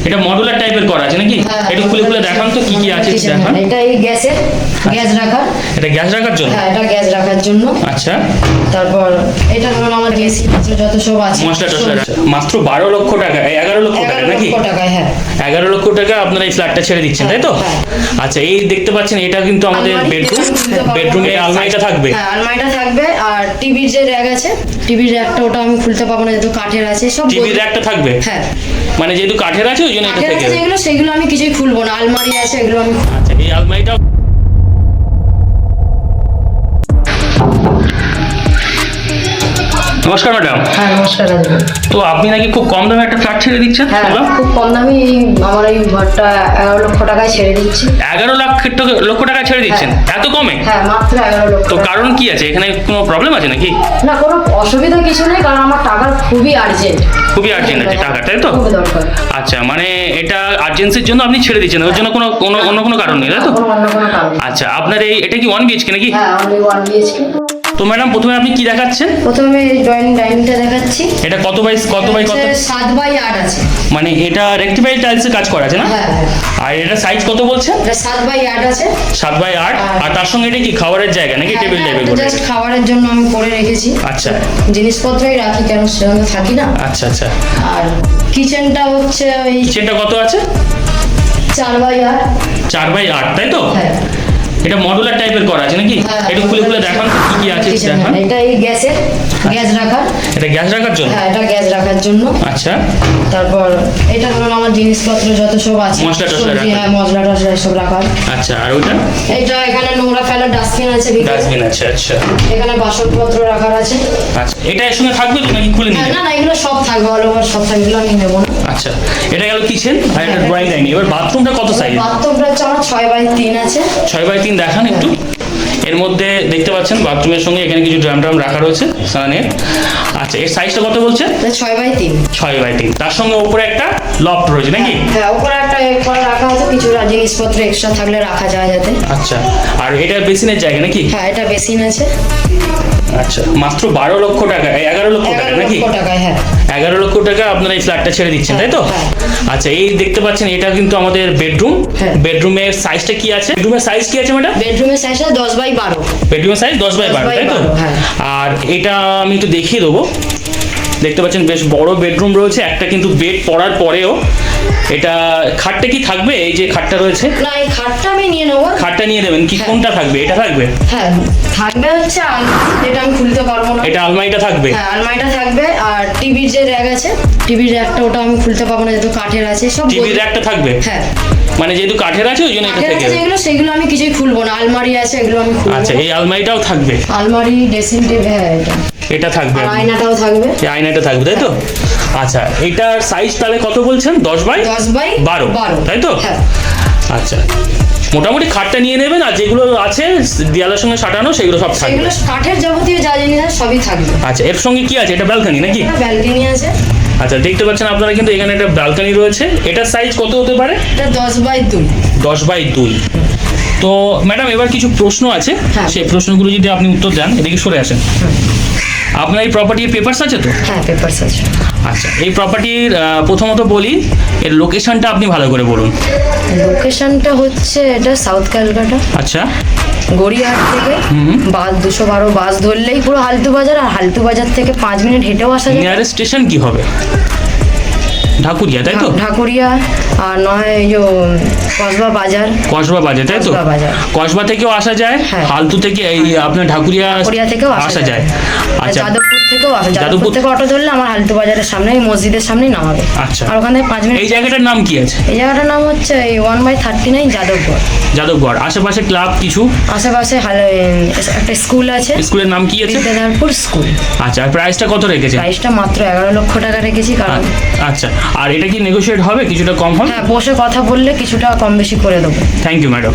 এটা মডুলার টাইপের করা আছে নাকি? একটু খুলে খুলে দেখান তো কি কি আছে দেখান। এটা এই গ্যাস রাখার। এটা গ্যাস রাখার জন্য? হ্যাঁ, এটা গ্যাস রাখার জন্য। আচ্ছা, তারপর এটা ধরুন আমার বেসিক যত সব আছে মশলা টসলা মাত্র 12 লক্ষ টাকা, 11 লক্ষ টাকা নাকি? 11 লক্ষ টাকায়। হ্যাঁ, 11 লক্ষ টাকা আপনারা এই ফ্ল্যাটটা ছেড়ে দিচ্ছেন, তাই তো? আচ্ছা, এই দেখতে পাচ্ছেন এটা কিন্তু আমাদের বেডরুম। বেডরুমে আলমারিটা থাকবে? হ্যাঁ, আলমারিটা থাকবে। আর টিভির যে র্যাক আছে, টিভির র্যাকটা ওটা আমি খুলতে পাবো না, যেহেতু কাঠের আছে। সব টিভির র্যাকটা থাকবে? হ্যাঁ, মানে যেহেতু কাঠের আছে ওই জন্য এটা কাঠের থেকে আছে যেগুলো, সেগুলো আমি কিছুই খুলবো না। আলমারি আছে, এগুলো আমি। আচ্ছা, এই আলমারিটা নমস্কার ম্যাডাম। হ্যাঁ, নমস্কার। তো আপনি নাকি খুব কম দামে একটা ফ্ল্যাট ছেড়ে দিচ্ছেন? হ্যাঁ, খুব কম দামি আমার এই ঘরটা 11 লক্ষ টাকায় ছেড়ে দিচ্ছি। 11 লক্ষ টাকা ছেড়ে দিচ্ছেন? এত কমে? হ্যাঁ, মাত্র 11 লক্ষ। তো কারণ কি আছে? এখানে কোনো প্রবলেম আছে নাকি? না, কোনো অসুবিধা কিছু নেই, কারণ আমার টাকার খুবই আর্জেন্ট। খুবই আর্জেন্ট আছে টাকা, তাই তো? খুব দরকার। আচ্ছা, মানে এটা আর্জেন্সির জন্য আপনি ছেড়ে দিচ্ছেন, ওর জন্য কোনো অন্য কোনো কারণ নেই, তাই তো? অন্য কোনো কারণ নেই। আচ্ছা, আপনার এটা কি 1 BHK নাকি? হ্যাঁ, only 1 BHK। তো ম্যাডাম প্রথমে আপনি কি দেখাচ্ছেন? প্রথমে ডাইনিংটা দেখাচ্ছি। এটা কত বাই কত? 7x8 আছে। মানে এটা রেক্টিফাইড টাইলসে কাজ করা আছে না? হ্যাঁ। আর এটা সাইজ কত বলছেন? এটা 7x8 আছে। 7x8। আর তার সঙ্গে এটা কি খাবারের জায়গা নাকি টেবিল টাইপের করে? জাস্ট খাবারের জন্য আমি করে রেখেছি। আচ্ছা, জিনিসপত্রই রাখি, কেন সেখানে থাকি না। আচ্ছা আচ্ছা। আর কিচেনটা হচ্ছে ওই কিচেনটা কত আছে? 4x8। 4x8, তাই তো? হ্যাঁ। এটা মডুলার টাইপের করা আছে নাকি? একটু খুলে খুলে দেখান তো কি কি আছে দেখান। এটা এই গ্যাস রাখার। এটা গ্যাস রাখার জন্য? হ্যাঁ, এটা গ্যাস রাখার জন্য। আচ্ছা, তারপর এটা ধরুন আমার জিনিসপত্র যত সব আছে, মশলা টসলা রাখার। হ্যাঁ, মশলা টসলা সব রাখার। আচ্ছা, আর ওটা? এটা এখানে নোংরা ফেলার ডাস্টবিন আছে। ডাস্টবিন আছে। আচ্ছা এখানে বাসনপত্র রাখার আছে। আচ্ছা, এটা এর সঙ্গে থাকবে তো নাকি খুলে নিবে? না না, এগুলো সব থাকবে, অল ওভার সব থাকবে, এগুলো আমি নেবো না। আচ্ছা, এটা গেল কিচেন আর এটা ড্রয়িং ডাইনিং। এবার বাথরুমটা কত সাইজ? বাথরুমটা হচ্ছে আমার 6x3 আছে। 6x3 দেখান একটু। এর মধ্যে দেখতে পাচ্ছেন বাথরুমের সঙ্গে এখানে কিছু ড্রাম রাখা রয়েছে স্নানের। আচ্ছা, এর সাইজটা কত বলছে? 6x3। 6x3। তার সঙ্গে উপরে একটা লফট রয়েছে নাকি? হ্যাঁ, উপরে একটা করে রাখা আছে, কিছু জিনিসপত্র এক্সট্রা থাকলে রাখা যায় যাতে। আচ্ছা, আর এটা বেসিনের জায়গা নাকি? হ্যাঁ, এটা বেসিন আছে। আচ্ছা, মাত্র 12 লক্ষ টাকা, 11 লক্ষ টাকা 11 নাকি? লক্ষ টাকায়। হ্যাঁ, 11 লক্ষ টাকা আপনারা এই ফ্ল্যাটটা ছেড়ে দিচ্ছেন, তাই তো? হ্যাঁ। আচ্ছা, এই দেখতে পাচ্ছেন এটা কিন্তু আমাদের বেডরুম। হ্যাঁ। বেডরুমের সাইজটা কি আছে? বেডরুমের সাইজ কি আছে ম্যাডাম? বেডরুমের সাইজটা 10x12। বেডরুমের সাইজ 10x12, তাই তো? হ্যাঁ। আর এটা আমি একটু দেখিয়ে দেবো। দেখতে পাচ্ছেন বেশ বড় বেডরুম রয়েছে একটা, কিন্তু বেড পড়ার পরেও এটা খাটটা কি থাকবে? এই যে খাটটা রয়েছে, না, এই খাটটা আমি নিয়ে নেবো। খাটটা নিয়ে দেবেন কি? কোনটা থাকবে? এটা থাকবে? হ্যাঁ, থাকবে হচ্ছে এটা আমি খুলতে পারবো না। এটা আলমারিটা থাকবে? হ্যাঁ, আলমারিটা থাকবে। আর টিভির যে র্যাক আছে, টিভির র্যাকটা ওটা আমি খুলতে পারবো না, যেহেতু কাঠের আছে। সব টিভির র্যাকটা থাকবে? হ্যাঁ, মানে যেহেতু কাঠের আছে ওই জন্য এটা কাঠের থেকে আছে যেগুলো, সেগুলো আমি কিছুই খুলবো না। আলমারি আছে, এগুলো আমি খুলবো। আচ্ছা, এই আলমারিটাও থাকবে? আলমারি, ড্রেসিং টেবিল, হ্যাঁ, এটা থাকবে। আর আয়নাটাও থাকবে। এই আয়নাটা থাকবে, তাই তো? আচ্ছা, এটার সাইজ তাহলে কত বলছেন? 10x12, তাই তো? হ্যাঁ। আচ্ছা, মোটামুটি খাটটা নিয়ে নেবেন, আর যেগুলো আছে দেয়ালের সঙ্গে সাটানো সেগুলো সব থাকবে। সেগুলো কাঠের যাবতীয় যা জিনিস আছে সবই থাকবে। আচ্ছা, এর সঙ্গে কি আছে? এটা ব্যালকনি নাকি? ব্যালকনি আছে। আচ্ছা, দেখতে পাচ্ছেন আপনারা কিন্তু এখানে একটা ব্যালকনি রয়েছে। এটার সাইজ কত হতে পারে? এটা 10x2। 10x2। তো ম্যাডাম এবার কিছু প্রশ্ন আছে, হ্যাঁ। সেই প্রশ্নগুলো যদি আপনি উত্তর দেন। এদিকে সরে আসেন। আপনার এই প্রপার্টির পেপারস আছে তো? হ্যাঁ, পেপারস আছে। আচ্ছা, এই প্রপার্টির প্রথমত বলি এর লোকেশনটা আপনি ভালো করে বলুন। লোকেশনটা হচ্ছে এটা সাউথ ক্যালকাটা। আচ্ছা, গড়িয়াহাট থেকে বাস 212 বাস ধরলেই পুরো হালতু বাজার, আর হালতু বাজার থেকে 5 মিনিট হেঁটেও আসা যায়। নিয়ারেস্ট স্টেশন কি হবে? ঢাকুরিয়া, তাই তো? ঢাকুরিয়া, আর নয় এই যে কসবা বাজার। কসবা বাজার, তাই তো? কসবা বাজার। কসবা থেকেও আসা যায়, হ্যাঁ। হালতু থেকে এই আপনার ঢাকুরিয়া থেকেও আসা যায়। আচ্ছা, যাদবপুর থেকেও আসা যায়। যাদবপুর যাদবপুর থেকে অটো ধরলে আমার হালতু বাজারের সামনে, এই মসজিদের সামনেই নামাবে। আচ্ছা, আর ওখান থেকে 5 মিনিট। এই জায়গাটার নাম কি আছে? এই জায়গাটার নাম হচ্ছে 1/39 যাদবগড়। যাদবগড়। আশেপাশে ক্লাব কিছু? আশেপাশে একটা স্কুল আছে। স্কুলের নাম কি আছে? বিদ্যাধরপুর স্কুল। আচ্ছা, আর প্রাইসটা কত রেখেছে? প্রাইসটা মাত্র 11 লক্ষ টাকা রেখেছি। কারণ আচ্ছা, আর এটা কি নেগোশিয়েট হবে? কিছুটা কম হবে? হ্যাঁ, বসে কথা বললে কিছুটা কম বেশি করে দেবো। Thank you madam.